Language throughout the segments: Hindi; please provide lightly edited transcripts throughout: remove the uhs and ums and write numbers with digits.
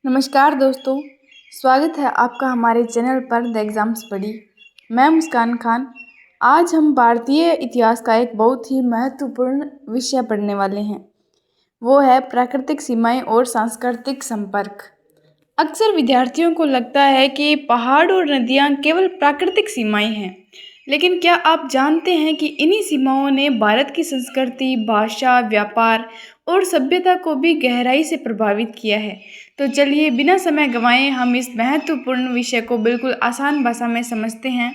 नमस्कार दोस्तों। स्वागत है आपका हमारे चैनल पर द एग्ज़ाम्स पढ़ी। मैं मुस्कान खान। आज हम भारतीय इतिहास का एक बहुत ही महत्वपूर्ण विषय पढ़ने वाले हैं। वो है प्राकृतिक सीमाएं और सांस्कृतिक संपर्क। अक्सर विद्यार्थियों को लगता है कि पहाड़ और नदियाँ केवल प्राकृतिक सीमाएं हैं, लेकिन क्या आप जानते हैं कि इन्हीं सीमाओं ने भारत की संस्कृति, भाषा, व्यापार और सभ्यता को भी गहराई से प्रभावित किया है। तो चलिए बिना समय गंवाए हम इस महत्वपूर्ण विषय को बिल्कुल आसान भाषा में समझते हैं।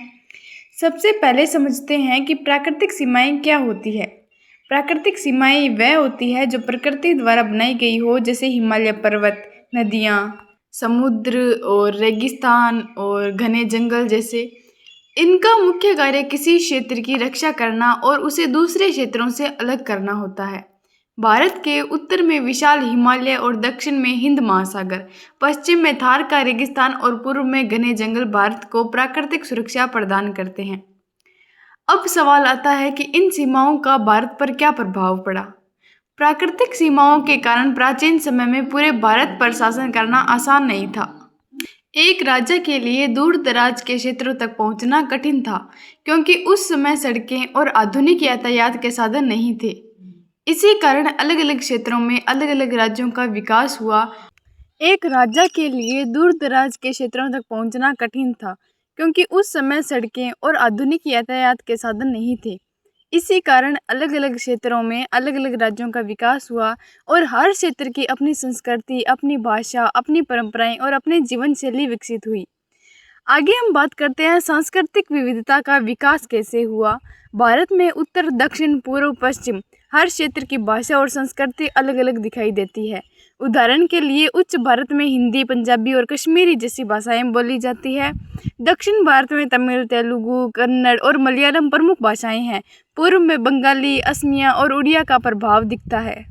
सबसे पहले समझते हैं कि प्राकृतिक सीमाएं क्या होती है। प्राकृतिक सीमाएं वह होती है जो प्रकृति द्वारा बनाई गई हो, जैसे हिमालय पर्वत, नदियाँ, समुद्र और रेगिस्तान और घने जंगल जैसे। इनका मुख्य कार्य किसी क्षेत्र की रक्षा करना और उसे दूसरे क्षेत्रों से अलग करना होता है। भारत के उत्तर में विशाल हिमालय और दक्षिण में हिंद महासागर, पश्चिम में थार का रेगिस्तान और पूर्व में घने जंगल भारत को प्राकृतिक सुरक्षा प्रदान करते हैं। अब सवाल आता है कि इन सीमाओं का भारत पर क्या प्रभाव पड़ा। प्राकृतिक सीमाओं के कारण प्राचीन समय में पूरे भारत पर शासन करना आसान नहीं था। एक राजा के लिए दूर दराज के क्षेत्रों तक पहुंचना कठिन था, क्योंकि उस समय सड़कें और आधुनिक यातायात के साधन नहीं थे। इसी कारण अलग अलग क्षेत्रों में अलग अलग राज्यों का विकास हुआ। एक राजा के लिए दूर दराज के क्षेत्रों तक पहुंचना कठिन था, क्योंकि उस समय सड़कें और आधुनिक यातायात के साधन नहीं थे। इसी कारण अलग अलग क्षेत्रों में अलग अलग राज्यों का विकास हुआ और हर क्षेत्र की अपनी संस्कृति, अपनी भाषा, अपनी परंपराएं और अपनी जीवन शैली विकसित हुई। आगे हम बात करते हैं सांस्कृतिक विविधता का विकास कैसे हुआ। भारत में उत्तर, दक्षिण, पूर्व, पश्चिम हर क्षेत्र की भाषा और संस्कृति अलग अलग दिखाई देती है। उदाहरण के लिए उच्च भारत में हिंदी, पंजाबी और कश्मीरी जैसी भाषाएं बोली जाती है। दक्षिण भारत में तमिल, तेलुगु, कन्नड़ और मलयालम प्रमुख भाषाएं हैं। पूर्व में बंगाली, असमिया और उड़िया का प्रभाव दिखता है।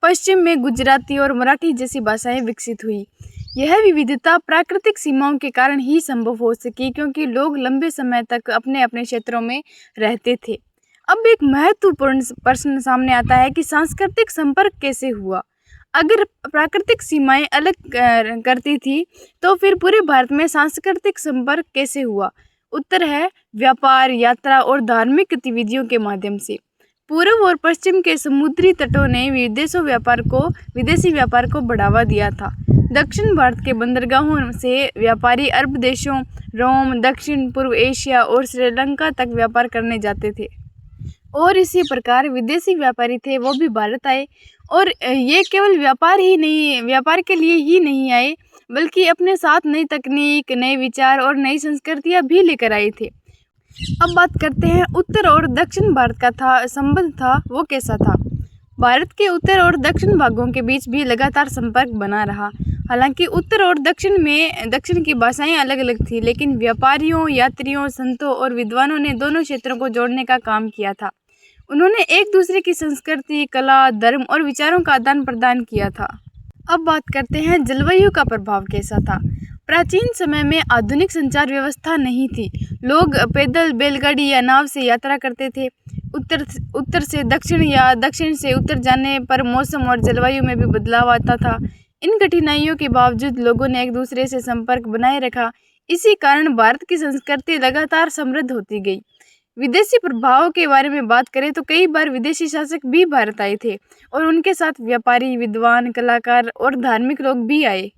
पश्चिम में गुजराती और मराठी जैसी भाषाएं विकसित हुई। यह विविधता प्राकृतिक सीमाओं के कारण ही संभव हो सकी, क्योंकि लोग लंबे समय तक अपने अपने क्षेत्रों में रहते थे। अब एक महत्वपूर्ण प्रश्न सामने आता है कि सांस्कृतिक संपर्क कैसे हुआ। अगर प्राकृतिक सीमाएं अलग करती थी, तो फिर पूरे भारत में सांस्कृतिक संपर्क कैसे हुआ। उत्तर है व्यापार, यात्रा और धार्मिक गतिविधियों के माध्यम से। पूर्व और पश्चिम के समुद्री तटों ने विदेशी व्यापार को बढ़ावा दिया था। दक्षिण भारत के बंदरगाहों से व्यापारी अरब देशों, रोम, दक्षिण पूर्व एशिया और श्रीलंका तक व्यापार करने जाते थे। और इसी प्रकार विदेशी व्यापारी थे वो भी भारत आए, और ये केवल व्यापार के लिए ही नहीं आए, बल्कि अपने साथ नई तकनीक, नए विचार और नई संस्कृतियाँ भी लेकर आए थे। अब बात करते हैं उत्तर और दक्षिण भारत का संबंध था वो कैसा था। भारत के उत्तर और दक्षिण भागों के बीच भी लगातार संपर्क बना रहा। हालांकि उत्तर और दक्षिण की भाषाएं अलग अलग थी, लेकिन व्यापारियों, यात्रियों, संतों और विद्वानों ने दोनों क्षेत्रों को जोड़ने का काम किया था। उन्होंने एक दूसरे की संस्कृति, कला, धर्म और विचारों का आदान प्रदान किया था। अब बात करते हैं जलवायु का प्रभाव कैसा था। प्राचीन समय में आधुनिक संचार व्यवस्था नहीं थी। लोग पैदल, बैलगाड़ी या नाव से यात्रा करते थे। उत्तर से दक्षिण या दक्षिण से उत्तर जाने पर मौसम और जलवायु में भी बदलाव आता था। इन कठिनाइयों के बावजूद लोगों ने एक दूसरे से संपर्क बनाए रखा। इसी कारण भारत की संस्कृति लगातार समृद्ध होती गई। विदेशी प्रभाव के बारे में बात करें तो कई बार विदेशी शासक भी भारत आए थे, और उनके साथ व्यापारी, विद्वान, कलाकार और धार्मिक लोग भी आए।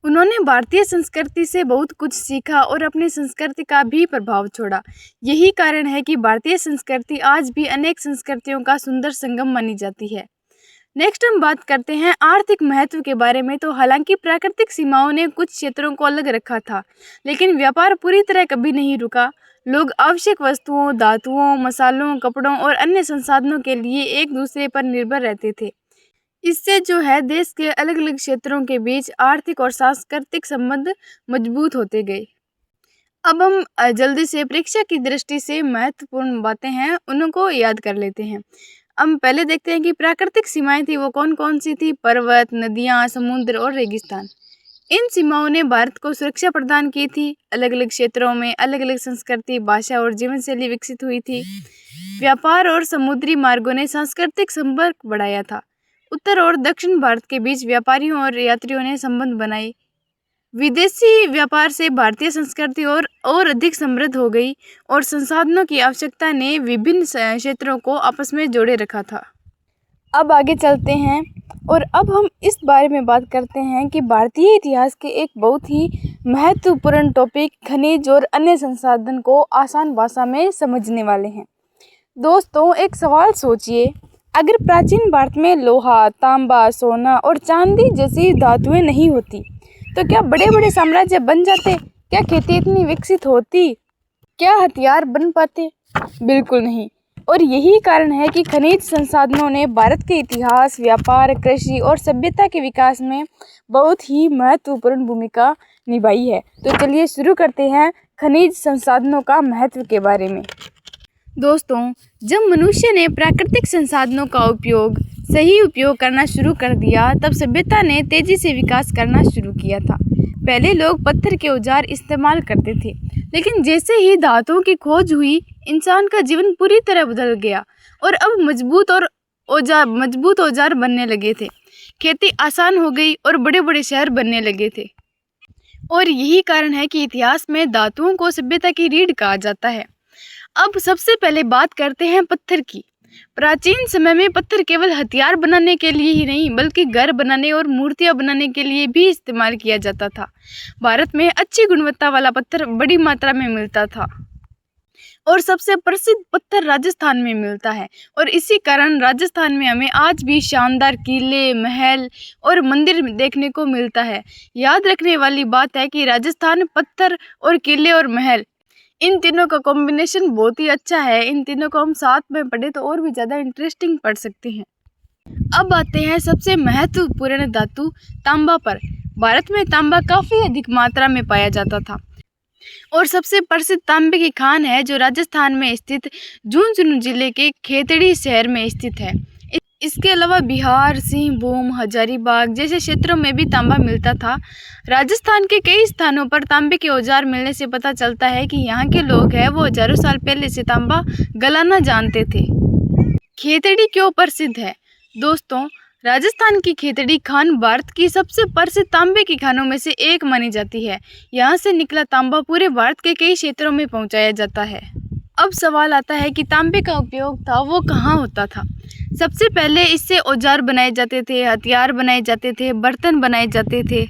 उन्होंने भारतीय संस्कृति से बहुत कुछ सीखा और अपनी संस्कृति का भी प्रभाव छोड़ा। यही कारण है कि भारतीय संस्कृति आज भी अनेक संस्कृतियों का सुंदर संगम मानी जाती है। नेक्स्ट हम बात करते हैं आर्थिक महत्व के बारे में। तो हालांकि प्राकृतिक सीमाओं ने कुछ क्षेत्रों को अलग रखा था, लेकिन व्यापार पूरी तरह कभी नहीं रुका। लोग आवश्यक वस्तुओं, धातुओं, मसालों, कपड़ों और अन्य संसाधनों के लिए एक दूसरे पर निर्भर रहते थे। इससे जो है देश के अलग अलग क्षेत्रों के बीच आर्थिक और सांस्कृतिक संबंध मजबूत होते गए। अब हम जल्दी से परीक्षा की दृष्टि से महत्वपूर्ण बातें हैं उनको याद कर लेते हैं। हम पहले देखते हैं कि प्राकृतिक सीमाएं थी वो कौन कौन सी थी। पर्वत, नदियाँ, समुद्र और रेगिस्तान। इन सीमाओं ने भारत को सुरक्षा प्रदान की थी। अलग अलग क्षेत्रों में अलग अलग संस्कृति, भाषा और जीवन शैली विकसित हुई थी। व्यापार और समुद्री मार्गों ने सांस्कृतिक संपर्क बढ़ाया था। उत्तर और दक्षिण भारत के बीच व्यापारियों और यात्रियों ने संबंध बनाए। विदेशी व्यापार से भारतीय संस्कृति और अधिक समृद्ध हो गई और संसाधनों की आवश्यकता ने विभिन्न क्षेत्रों को आपस में जोड़े रखा था। अब आगे चलते हैं और अब हम इस बारे में बात करते हैं कि भारतीय इतिहास के एक बहुत ही महत्वपूर्ण टॉपिक खनिज और अन्य संसाधन को आसान भाषा में समझने वाले हैं। दोस्तों, एक सवाल सोचिए, अगर प्राचीन भारत में लोहा, तांबा, सोना और चांदी जैसी धातुएं नहीं होती तो क्या बड़े बड़े साम्राज्य बन जाते? क्या खेती इतनी विकसित होती? क्या हथियार बन पाते? बिल्कुल नहीं। और यही कारण है कि खनिज संसाधनों ने भारत के इतिहास, व्यापार, कृषि और सभ्यता के विकास में बहुत ही महत्वपूर्ण भूमिका निभाई है। तो चलिए शुरू करते हैं खनिज संसाधनों का महत्व के बारे में। दोस्तों, जब मनुष्य ने प्राकृतिक संसाधनों का सही उपयोग करना शुरू कर दिया, तब सभ्यता ने तेजी से विकास करना शुरू किया था। पहले लोग पत्थर के औजार इस्तेमाल करते थे, लेकिन जैसे ही धातुओं की खोज हुई, इंसान का जीवन पूरी तरह बदल गया और अब मजबूत औजार बनने लगे थे। खेती आसान हो गई और बड़े बड़े शहर बनने लगे थे। और यही कारण है कि इतिहास में धातुओं को सभ्यता की रीढ़ कहा जाता है। अब सबसे पहले बात करते हैं पत्थर की। प्राचीन समय में पत्थर केवल हथियार बनाने के लिए ही नहीं, बल्कि घर बनाने और मूर्तियां बनाने के लिए भी इस्तेमाल किया जाता था। भारत में अच्छी गुणवत्ता वाला पत्थर बड़ी मात्रा में मिलता था और सबसे प्रसिद्ध पत्थर राजस्थान में मिलता है। और इसी कारण राजस्थान में हमें आज भी शानदार किले, महल और मंदिर देखने को मिलता है। याद रखने वाली बात है कि राजस्थान पत्थर और किले और महल, इन तीनों का कॉम्बिनेशन बहुत ही अच्छा है। इन तीनों को हम साथ में पढ़े तो और भी ज़्यादा इंटरेस्टिंग पढ़ सकते हैं। अब आते हैं सबसे महत्वपूर्ण धातु तांबा पर। भारत में तांबा काफ़ी अधिक मात्रा में पाया जाता था और सबसे प्रसिद्ध तांबे की खान है जो राजस्थान में स्थित झुंझुनू जिले के खेतड़ी शहर में स्थित है। इसके अलावा बिहार, सिंहभूम, हजारीबाग जैसे क्षेत्रों में भी तांबा मिलता था। राजस्थान के कई स्थानों पर तांबे के औजार मिलने से पता चलता है कि यहाँ के लोग हैं वो हजारों साल पहले से तांबा गलाना जानते थे। खेतड़ी क्यों प्रसिद्ध है? दोस्तों, राजस्थान की खेतड़ी खान भारत की सबसे प्रसिद्ध तांबे की खानों में से एक मानी जाती है। यहाँ से निकला तांबा पूरे भारत के कई क्षेत्रों में पहुँचाया जाता है। अब सवाल आता है कि तांबे का उपयोग था वो कहाँ होता था? सबसे पहले इससे औजार बनाए जाते थे, हथियार बनाए जाते थे, बर्तन बनाए जाते थे।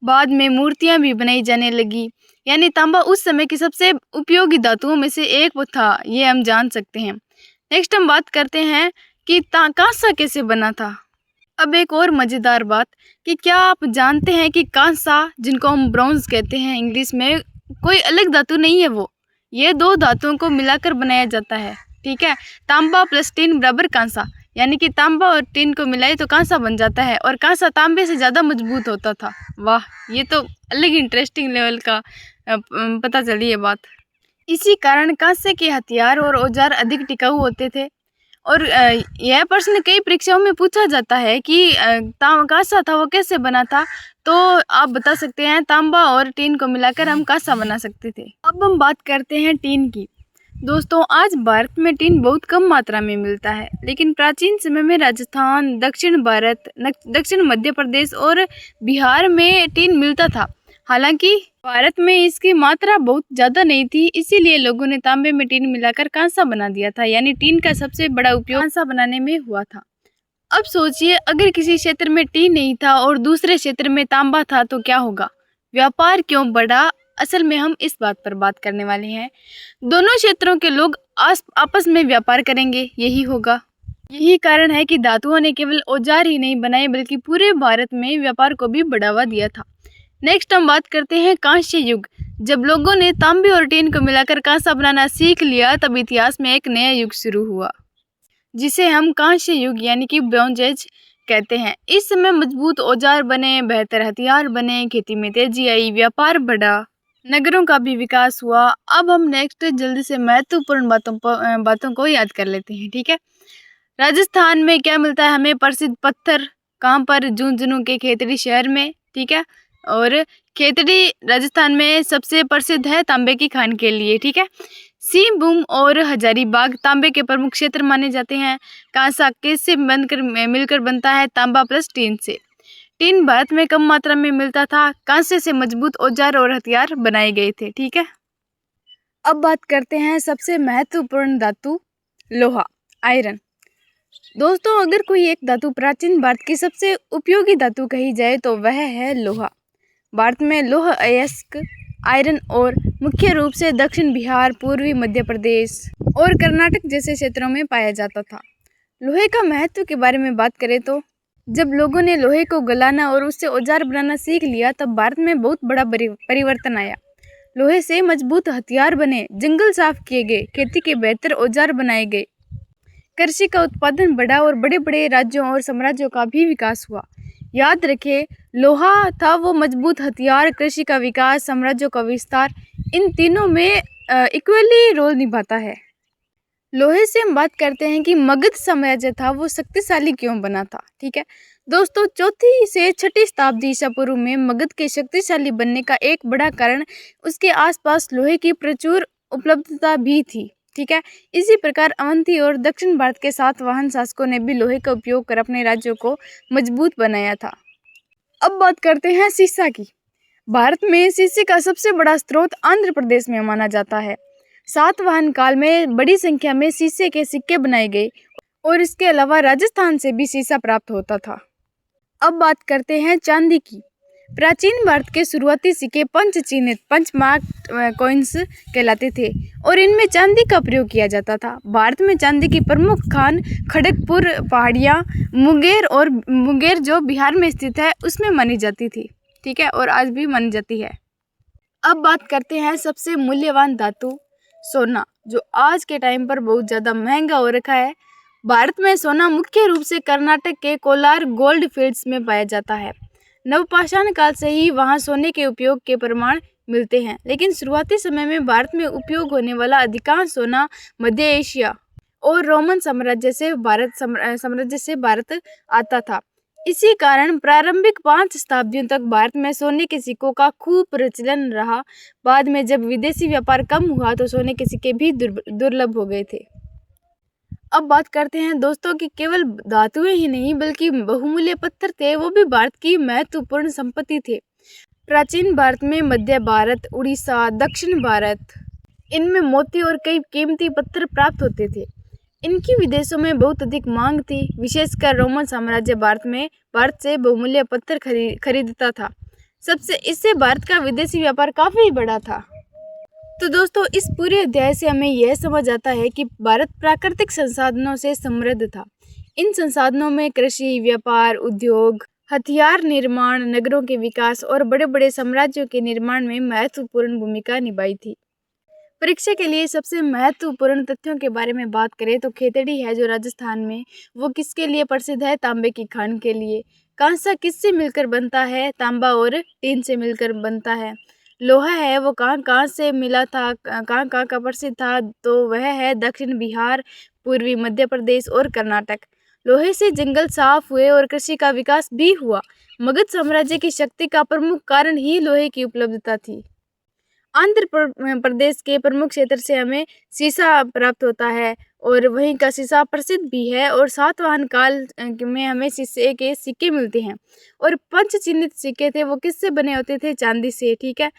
बाद में मूर्तियाँ भी बनाई जाने लगी। यानी तांबा उस समय की सबसे उपयोगी धातुओं में से एक था, ये हम जान सकते हैं। नेक्स्ट हम बात करते हैं कि कांसा कैसे बना था। अब एक और मज़ेदार बात कि क्या आप जानते हैं कि कांसा, जिनको हम ब्रॉन्ज कहते हैं इंग्लिश में, कोई अलग धातु नहीं है। ये दो धातुओं को मिलाकर बनाया जाता है। ठीक है, तांबा प्लस टीन बराबर कांसा, यानी कि तांबा और टीन को मिलाए तो कांसा बन जाता है और कांसा तांबे से ज़्यादा मजबूत होता था। वाह, ये तो अलग इंटरेस्टिंग लेवल का पता चली ये बात। इसी कारण कांसे के हथियार और औजार अधिक टिकाऊ होते थे। और यह प्रश्न कई परीक्षाओं में पूछा जाता है कि कांसा था वो कैसे बना था, तो आप बता सकते हैं तांबा और टीन को मिलाकर हम कांसा बना सकते थे। अब हम बात करते हैं टीन की। दोस्तों, आज भारत में टीन बहुत कम मात्रा में मिलता है, लेकिन प्राचीन समय में राजस्थान, दक्षिण मध्य प्रदेश और बिहार में टीन मिलता था। हालांकि भारत में इसकी मात्रा बहुत ज़्यादा नहीं थी, इसीलिए लोगों ने तांबे में टीन मिलाकर कांसा बना दिया था। यानी टीन का सबसे बड़ा उपयोग कांसा बनाने में हुआ था। अब सोचिए, अगर किसी क्षेत्र में टीन नहीं था और दूसरे क्षेत्र में तांबा था तो क्या होगा? व्यापार क्यों बढ़ा? असल में हम इस बात पर बात करने वाले हैं। दोनों क्षेत्रों के लोग आपस में व्यापार करेंगे, यही होगा। यही कारण है कि धातुओं ने केवल औजार ही नहीं बनाए, बल्कि पूरे भारत में व्यापार को भी बढ़ावा दिया था। नेक्स्ट हम बात करते हैं कांस्य युग। जब लोगों ने तांबे और टीन को मिलाकर कांसा बनाना सीख लिया, तब इतिहास में एक नया युग शुरू हुआ, जिसे हम कांस्य युग यानी कि ब्रॉन्ज एज कहते हैं। इस समय मजबूत औजार बने, बेहतर हथियार बने, खेती में तेजी आई, व्यापार बढ़ा, नगरों का भी विकास हुआ। अब हम नेक्स्ट जल्दी से महत्वपूर्ण बातों को याद कर लेते हैं। ठीक है, राजस्थान में क्या मिलता है हमें? प्रसिद्ध पत्थर। कहाँ पर? झुंझुनू के खेतड़ी शहर में। ठीक है, और खेतड़ी राजस्थान में सबसे प्रसिद्ध है तांबे की खान के लिए। ठीक है, सिंहभूम और हजारीबाग तांबे के प्रमुख क्षेत्र माने जाते हैं। कांसा किससे मिलकर बनता है? तांबा प्लस टीन से। टीन भारत में कम मात्रा में मिलता था। कांसे से मजबूत औजार और हथियार बनाए गए थे। ठीक है, अब बात करते हैं सबसे महत्वपूर्ण धातु, लोहा, आयरन। दोस्तों, अगर कोई एक धातु प्राचीन भारत की सबसे उपयोगी धातु कही जाए तो वह है लोहा। भारत में लौह अयस्क आयरन और मुख्य रूप से दक्षिण बिहार, पूर्वी मध्य प्रदेश और कर्नाटक जैसे क्षेत्रों में पाया जाता था। लोहे का महत्व के बारे में बात करें तो जब लोगों ने लोहे को गलाना और उससे औजार बनाना सीख लिया तब भारत में बहुत बड़ा परिवर्तन आया। लोहे से मजबूत हथियार बने, जंगल साफ किए गए, खेती के बेहतर औजार बनाए गए, कृषि का उत्पादन बढ़ा और बड़े बड़े राज्यों और साम्राज्यों का भी विकास हुआ। याद रखें, लोहा था वो मजबूत हथियार, कृषि का विकास, साम्राज्यों का विस्तार, इन तीनों में इक्वली रोल निभाता है। लोहे से हम बात करते हैं कि मगध साम्राज्य था वो शक्तिशाली क्यों बना था। ठीक है दोस्तों, 4वीं से 6वीं शताब्दी ईसा पूर्व में मगध के शक्तिशाली बनने का एक बड़ा कारण उसके आसपास लोहे की प्रचुर उपलब्धता भी थी। ठीक है, इसी प्रकार अवंती और दक्षिण भारत के सातवाहन शासकों ने भी लोहे का उपयोग कर अपने राज्यों को मजबूत बनाया था। अब बात करते हैं सीसा की। भारत में सीसे का सबसे बड़ा स्रोत आंध्र प्रदेश में माना जाता है। सातवाहन काल में बड़ी संख्या में सीसे के सिक्के बनाए गए और इसके अलावा राजस्थान से भी सीसा प्राप्त होता था। अब बात करते हैं चांदी की। प्राचीन भारत के शुरुआती सिक्के पंचचिन्हित पंचमार्क कॉइन्स कहलाते थे और इनमें चांदी का प्रयोग किया जाता था। भारत में चांदी की प्रमुख खान खड़गपुर पहाड़ियाँ, मुंगेर जो बिहार में स्थित है उसमें मानी जाती थी। ठीक है, और आज भी मानी जाती है। अब बात करते हैं सबसे मूल्यवान धातु, सोना, जो आज के टाइम पर बहुत ज़्यादा महंगा हो रखा है। भारत में सोना मुख्य रूप से कर्नाटक के कोलार गोल्ड फील्ड्स में पाया जाता है। नवपाषाण काल से ही वहां सोने के उपयोग के प्रमाण मिलते हैं, लेकिन शुरुआती समय में भारत में उपयोग होने वाला अधिकांश सोना मध्य एशिया और रोमन साम्राज्य से भारत आता था। इसी कारण प्रारंभिक 5 शताब्दियों तक भारत में सोने के सिक्कों का खूब प्रचलन रहा। बाद में जब विदेशी व्यापार कम हुआ तो सोने के सिक्के भी दुर्लभ हो गए थे। अब बात करते हैं दोस्तों कि केवल धातुएं ही नहीं बल्कि बहुमूल्य पत्थर थे, वो भी भारत की महत्वपूर्ण संपत्ति थे। प्राचीन भारत में मध्य भारत, उड़ीसा, दक्षिण भारत, इनमें मोती और कई कीमती पत्थर प्राप्त होते थे। इनकी विदेशों में बहुत अधिक मांग थी। विशेषकर रोमन साम्राज्य भारत से बहुमूल्य पत्थर खरीदता था। इससे भारत का विदेशी व्यापार काफ़ी बड़ा था। तो दोस्तों, इस पूरे अध्याय से हमें यह समझ आता है कि भारत प्राकृतिक संसाधनों से समृद्ध था। इन संसाधनों में कृषि, व्यापार, उद्योग, हथियार निर्माण, नगरों के विकास और बड़े बड़े साम्राज्यों के निर्माण में महत्वपूर्ण भूमिका निभाई थी। परीक्षा के लिए सबसे महत्वपूर्ण तथ्यों के बारे में बात करें तो खेतड़ी है जो राजस्थान में, वो किसके लिए प्रसिद्ध है? तांबे की खान के लिए। कांसा किससे मिलकर बनता है? तांबा और टीन से मिलकर बनता है। लोहा है वो कहाँ से मिला था, कहाँ का प्रसिद्ध था? तो वह है दक्षिण बिहार, पूर्वी मध्य प्रदेश और कर्नाटक। लोहे से जंगल साफ हुए और कृषि का विकास भी हुआ। मगध साम्राज्य की शक्ति का प्रमुख कारण ही लोहे की उपलब्धता थी। आंध्र प्रदेश के प्रमुख क्षेत्र से हमें सीसा प्राप्त होता है और वहीं का सीसा प्रसिद्ध भी है। और सातवाहन काल में हमें सीसे के सिक्के मिलते हैं और पंचचिन्हित सिक्के थे वो किससे बने होते थे? चांदी से। ठीक है,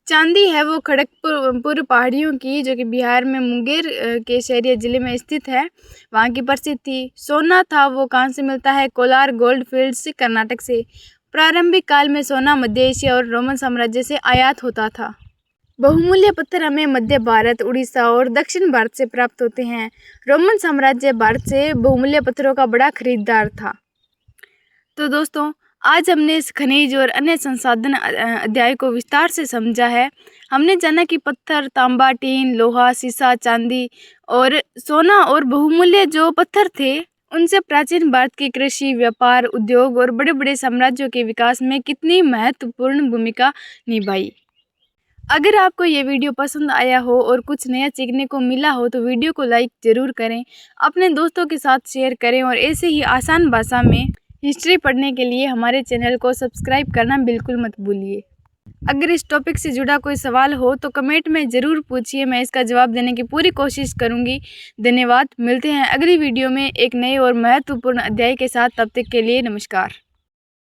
चांदी है वो खड़गपुर पहाड़ियों की, जो कि बिहार में मुंगेर के शहरिया जिले में स्थित है, वहाँ की प्रसिद्ध थी। सोना था वो कहाँ से मिलता है? कोलार गोल्ड फील्ड्स कर्नाटक से। प्रारंभिक काल में सोना मध्य एशिया और रोमन साम्राज्य से आयात होता था। बहुमूल्य पत्थर हमें मध्य भारत, उड़ीसा और दक्षिण भारत से प्राप्त होते हैं। रोमन साम्राज्य भारत से बहुमूल्य पत्थरों का बड़ा खरीदार था। तो दोस्तों, आज हमने इस खनिज और अन्य संसाधन अध्याय को विस्तार से समझा है। हमने जाना कि पत्थर, तांबा, टीन, लोहा, सीसा, चांदी और सोना और बहुमूल्य जो पत्थर थे उनसे प्राचीन भारत की कृषि, व्यापार, उद्योग और बड़े बड़े साम्राज्यों के विकास में कितनी महत्वपूर्ण भूमिका निभाई। अगर आपको ये वीडियो पसंद आया हो और कुछ नया सीखने को मिला हो तो वीडियो को लाइक ज़रूर करें, अपने दोस्तों के साथ शेयर करें और ऐसे ही आसान भाषा में हिस्ट्री पढ़ने के लिए हमारे चैनल को सब्सक्राइब करना बिल्कुल मत भूलिए। अगर इस टॉपिक से जुड़ा कोई सवाल हो तो कमेंट में ज़रूर पूछिए, मैं इसका जवाब देने की पूरी कोशिश करूँगी। धन्यवाद। मिलते हैं अगली वीडियो में एक नए और महत्वपूर्ण अध्याय के साथ। तब तक के लिए नमस्कार।